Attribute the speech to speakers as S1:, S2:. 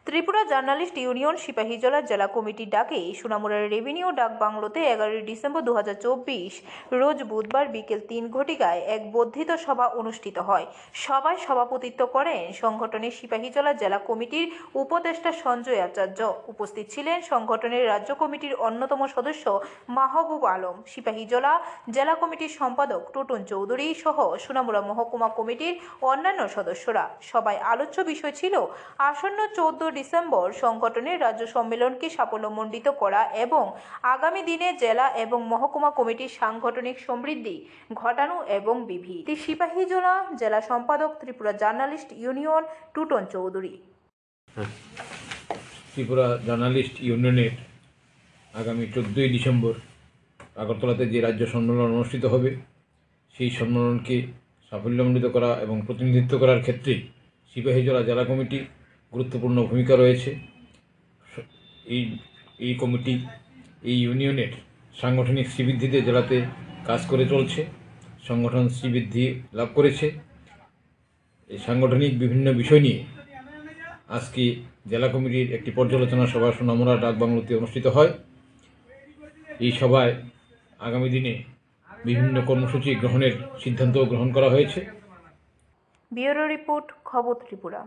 S1: Tripura journalist union Sepahijala জেলা কমিটির ডাকে সোনামুড়ার রেভিনিউ ডাক বাংলোতে 11 ডিসেম্বর 2024 রোজ বুধবার বিকেল 3 ঘটিকায় এক বর্ধিত সভা অনুষ্ঠিত হয়। সভায় সভাপতিত্ব করেন সংগঠনের সিপাহীজলা জেলা কমিটির উপদেষ্টা সঞ্জয় আচার্য। উপস্থিত ছিলেন সংগঠনের রাজ্য কমিটির অন্যতম সদস্য মাহবুব আলম, সিপাহীজলা জেলা কমিটির সম্পাদক টুটুন চৌধুরী সহ সোনামুড়া মহকুমা কমিটির অন্যান্য সদস্যরা। সভায় আলোচ্য বিষয় ছিল আসন্ন 14 ডিসেম্বর সংগঠনের রাজ্য সম্মেলনকে সাফল্যমণ্ডিত করা এবং আগামী দিনে জেলা এবং মহকুমা কমিটির সাংগঠনিক সমৃদ্ধি ঘটানো এবং বিধি। সিপাহীজলা জেলা সম্পাদক Tripura journalist union two-tone Chowdhury.
S2: Tripura journalist ইউনিয়নের আগামী 14ই ডিসেম্বর আগরতলাতে যে রাজ্য সম্মেলন অনুষ্ঠিত হবে, সেই সম্মেলনকে সাফল্যমণ্ডিত করা এবং প্রতিনিধিত্ব করার ক্ষেত্রে সিপাহীজলা জেলা কমিটি গুরুত্বপূর্ণ ভূমিকা রয়েছে। এই কমিটি এই ইউনিয়নের সাংগঠনিক শ্রীবৃদ্ধিতে জেলাতে কাজ করে চলছে, সংগঠন শ্রীবৃদ্ধি লাভ করেছে। এই সাংগঠনিক বিভিন্ন বিষয় নিয়ে আজকে জেলা কমিটির একটি পর্যালোচনা সভা সোনামুড়া ডাকবাংলোতে অনুষ্ঠিত হয়। এই সভায় আগামী দিনে বিভিন্ন কর্মসূচি গ্রহণের সিদ্ধান্ত গ্রহণ করা হয়েছে।
S1: ব্যুরো রিপোর্ট, খবর ত্রিপুরা।